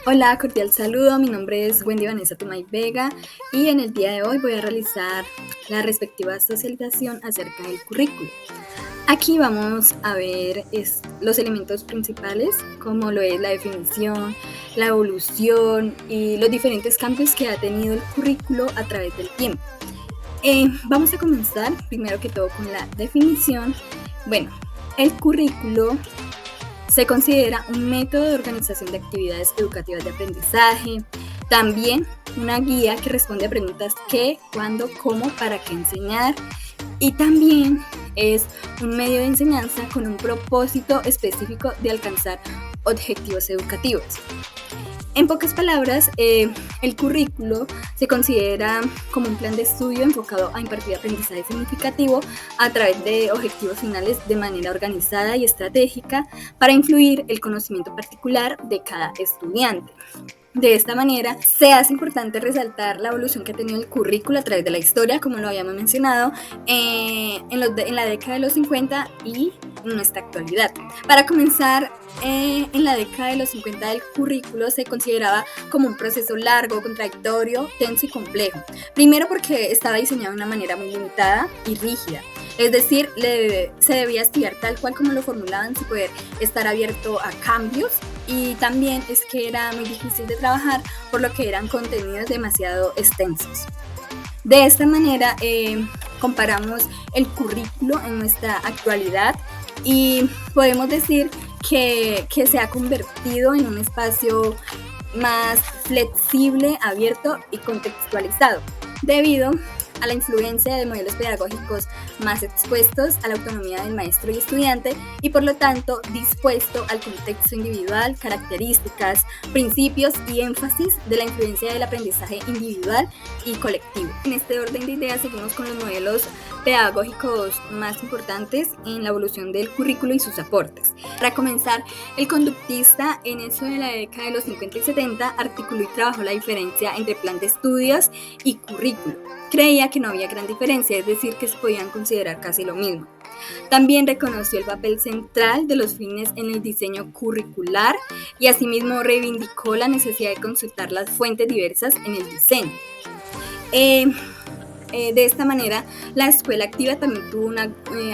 Hola, cordial saludo. Mi nombre es Wendy Vanessa Tomay Vega y en el día de hoy voy a realizar la respectiva socialización acerca del currículo. Aquí vamos a ver los elementos principales, como lo es la definición, la evolución y los diferentes cambios que ha tenido el currículo a través del tiempo. Vamos a comenzar primero que todo con la definición. Bueno, el currículo se considera un método de organización de actividades educativas de aprendizaje, también una guía que responde a preguntas qué, cuándo, cómo, para qué enseñar, y también es un medio de enseñanza con un propósito específico de alcanzar objetivos educativos. En pocas palabras, el currículo se considera como un plan de estudio enfocado a impartir aprendizaje significativo a través de objetivos finales de manera organizada y estratégica para influir el conocimiento particular de cada estudiante. De esta manera, se hace importante resaltar la evolución que ha tenido el currículo a través de la historia, como lo habíamos mencionado, en la década de los 50 y en nuestra actualidad. Para comenzar, en la década de los 50 el currículo se consideraba como un proceso largo, contradictorio, tenso y complejo. Primero porque estaba diseñado de una manera muy limitada y rígida. Es decir, se debía estudiar tal cual como lo formulaban sin poder estar abierto a cambios, y también es que era muy difícil de trabajar por lo que eran contenidos demasiado extensos. De esta manera comparamos el currículo en nuestra actualidad y podemos decir que se ha convertido en un espacio más flexible, abierto y contextualizado, debido a la influencia de modelos pedagógicos más expuestos a la autonomía del maestro y estudiante y por lo tanto dispuesto al contexto individual, características, principios y énfasis de la influencia del aprendizaje individual y colectivo. En este orden de ideas seguimos con los modelos pedagógicos más importantes en la evolución del currículo y sus aportes. Para comenzar, el conductista en eso de la década de los 50 y 70 articuló y trabajó la diferencia entre plan de estudios y currículo. Creía que no había gran diferencia, es decir, que se podían considerar casi lo mismo. También reconoció el papel central de los fines en el diseño curricular y asimismo reivindicó la necesidad de consultar las fuentes diversas en el diseño. De esta manera, la escuela activa también tuvo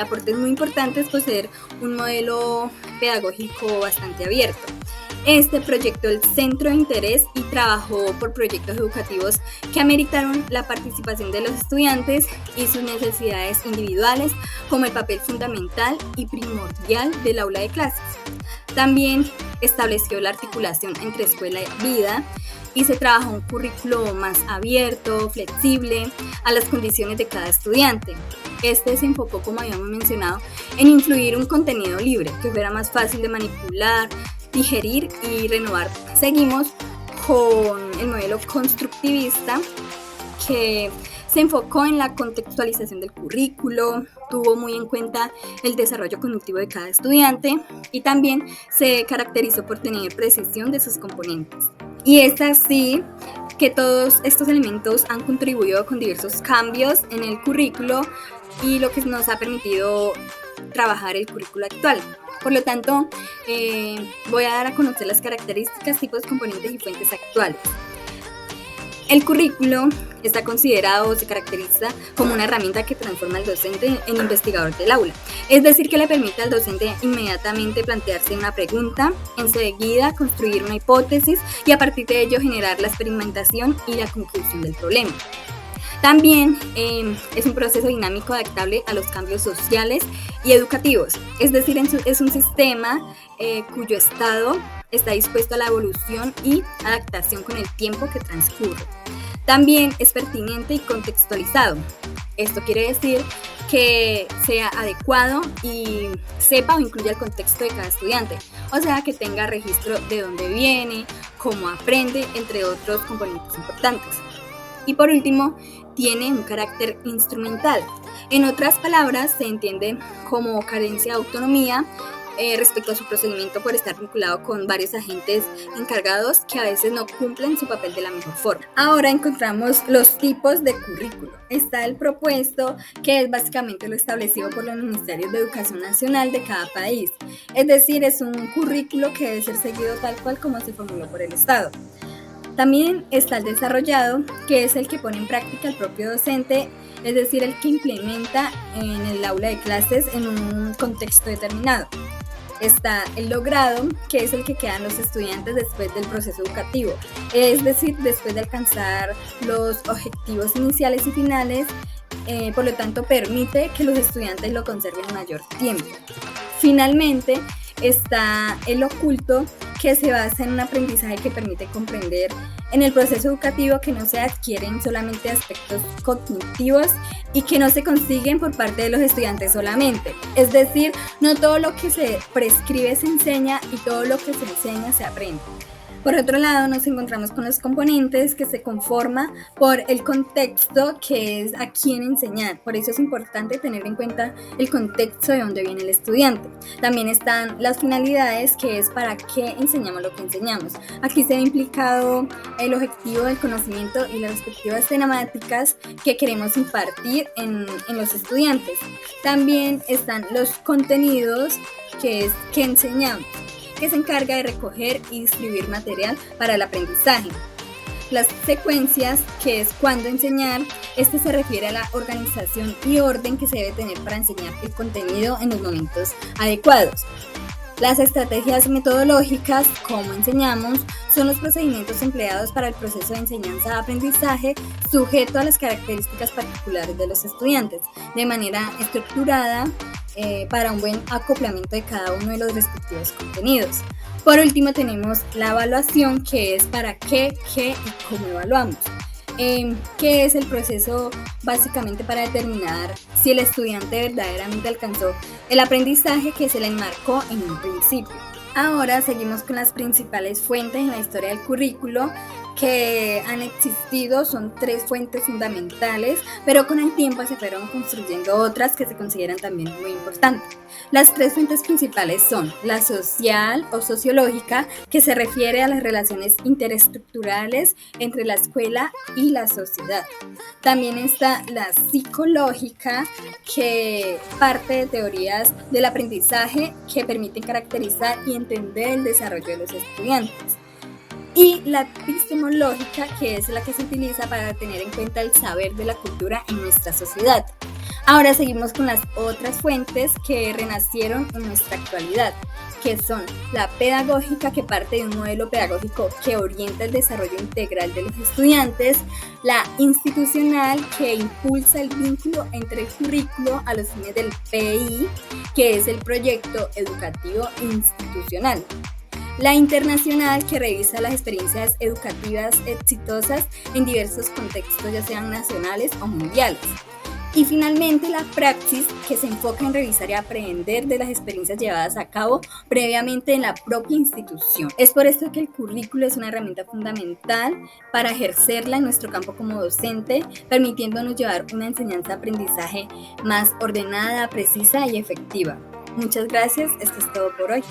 aportes muy importantes por ser un modelo pedagógico bastante abierto. Este proyectó el centro de interés y trabajó por proyectos educativos que ameritaron la participación de los estudiantes y sus necesidades individuales como el papel fundamental y primordial del aula de clases. También estableció la articulación entre escuela y vida y se trabajó un currículo más abierto, flexible, a las condiciones de cada estudiante. Este se enfocó, como habíamos mencionado, en incluir un contenido libre, que fuera más fácil de manipular, digerir y renovar. Seguimos con el modelo constructivista, que se enfocó en la contextualización del currículo, tuvo muy en cuenta el desarrollo cognitivo de cada estudiante y también se caracterizó por tener precisión de sus componentes. Y es así que todos estos elementos han contribuido con diversos cambios en el currículo y lo que nos ha permitido trabajar el currículo actual. Por lo tanto, voy a dar a conocer las características, tipos, componentes y fuentes actuales. El currículo está considerado o se caracteriza como una herramienta que transforma al docente en investigador del aula. Es decir, que le permite al docente inmediatamente plantearse una pregunta, enseguida construir una hipótesis y a partir de ello generar la experimentación y la conclusión del problema. También es un proceso dinámico adaptable a los cambios sociales y educativos, es decir, es un sistema cuyo estado está dispuesto a la evolución y adaptación con el tiempo que transcurre. También es pertinente y contextualizado. Esto quiere decir que sea adecuado y sepa o incluya el contexto de cada estudiante, o sea, que tenga registro de dónde viene, cómo aprende, entre otros componentes importantes. Y por último, tiene un carácter instrumental. En otras palabras, se entiende como carencia de autonomía respecto a su procedimiento por estar vinculado con varios agentes encargados que a veces no cumplen su papel de la mejor forma. Ahora encontramos los tipos de currículo. Está el propuesto, que es básicamente lo establecido por los ministerios de Educación Nacional de cada país. Es decir, es un currículo que debe ser seguido tal cual como se formuló por el Estado. También está el desarrollado, que es el que pone en práctica el propio docente, es decir, el que implementa en el aula de clases en un contexto determinado. Está el logrado, que es el que quedan los estudiantes después del proceso educativo, es decir, después de alcanzar los objetivos iniciales y finales, por lo tanto permite que los estudiantes lo conserven mayor tiempo. Finalmente, está el oculto, que se basa en un aprendizaje que permite comprender en el proceso educativo que no se adquieren solamente aspectos cognitivos y que no se consiguen por parte de los estudiantes solamente. Es decir, no todo lo que se prescribe se enseña y todo lo que se enseña se aprende. Por otro lado, nos encontramos con los componentes, que se conforma por el contexto, que es a quién enseñar. Por eso es importante tener en cuenta el contexto de dónde viene el estudiante. También están las finalidades, que es para qué enseñamos lo que enseñamos. Aquí se ha implicado el objetivo del conocimiento y las respectivas temáticas que queremos impartir en los estudiantes. También están los contenidos, que es qué enseñamos, que se encarga de recoger y distribuir material para el aprendizaje. Las secuencias, que es cuándo enseñar, este se refiere a la organización y orden que se debe tener para enseñar el contenido en los momentos adecuados. Las estrategias metodológicas, cómo enseñamos, son los procedimientos empleados para el proceso de enseñanza-aprendizaje sujeto a las características particulares de los estudiantes, de manera estructurada, para un buen acoplamiento de cada uno de los respectivos contenidos. Por último, tenemos la evaluación, que es para qué y cómo evaluamos. Que es el proceso básicamente para determinar si el estudiante verdaderamente alcanzó el aprendizaje que se le enmarcó en un principio. Ahora seguimos con las principales fuentes en la historia del currículo que han existido. Son 3 fuentes fundamentales, pero con el tiempo se fueron construyendo otras que se consideran también muy importantes. Las 3 fuentes principales son la social o sociológica, que se refiere a las relaciones interesestructurales entre la escuela y la sociedad. También está la psicológica, que parte de teorías del aprendizaje que permiten caracterizar y entender el desarrollo de los estudiantes. Y la epistemológica, que es la que se utiliza para tener en cuenta el saber de la cultura en nuestra sociedad. Ahora seguimos con las otras fuentes que renacieron en nuestra actualidad, que son la pedagógica, que parte de un modelo pedagógico que orienta el desarrollo integral de los estudiantes, la institucional, que impulsa el vínculo entre el currículo a los fines del PI, que es el proyecto educativo institucional. La internacional, que revisa las experiencias educativas exitosas en diversos contextos, ya sean nacionales o mundiales. Y finalmente la praxis, que se enfoca en revisar y aprender de las experiencias llevadas a cabo previamente en la propia institución. Es por esto que el currículo es una herramienta fundamental para ejercerla en nuestro campo como docente, permitiéndonos llevar una enseñanza-aprendizaje más ordenada, precisa y efectiva. Muchas gracias, esto es todo por hoy.